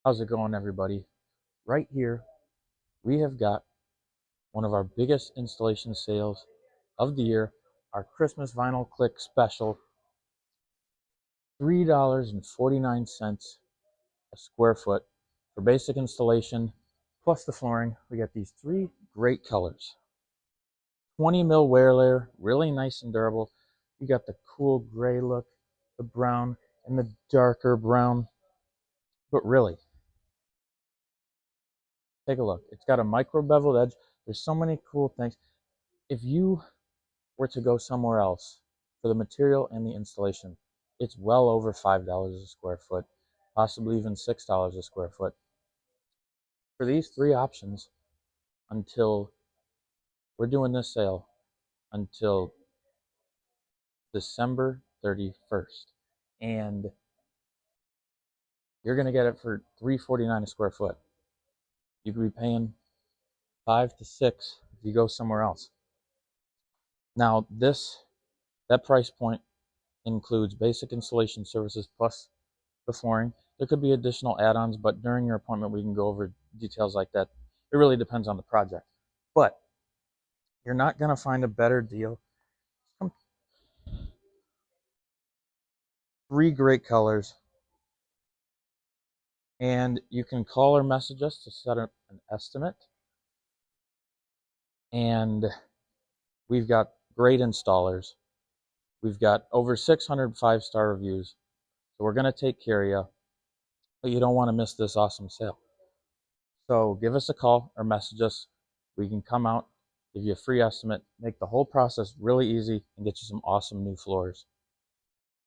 How's it going, everybody? Right here, we have got one of our biggest installation sales of the year, our Christmas Vinyl Click Special, $3.49 a square foot for basic installation, plus the flooring. We got these three great colors. 20 mil wear layer, really nice and durable. You got the cool gray look, the brown, and the darker brown. But really, take a look. It's got a micro beveled edge. There's so many cool things. If you were to go somewhere else for the material and the installation, it's well over $5 a square foot, possibly even $6 a square foot. For these three options, until we're doing this sale until December 31st, and you're going to get it for $3.49 a square foot. You could be paying 5 to 6 if you go somewhere else. Now, that price point includes basic installation services plus the flooring. There could be additional add-ons, but during your appointment, we can go over details like that. It really depends on the project. But you're not going to find a better deal. Three great colors. And you can call or message us to set up an estimate. And we've got great installers. We've got over 600 five-star reviews. So we're going to take care of you. But you don't want to miss this awesome sale. So give us a call or message us. We can come out, give you a free estimate, make the whole process really easy, and get you some awesome new floors.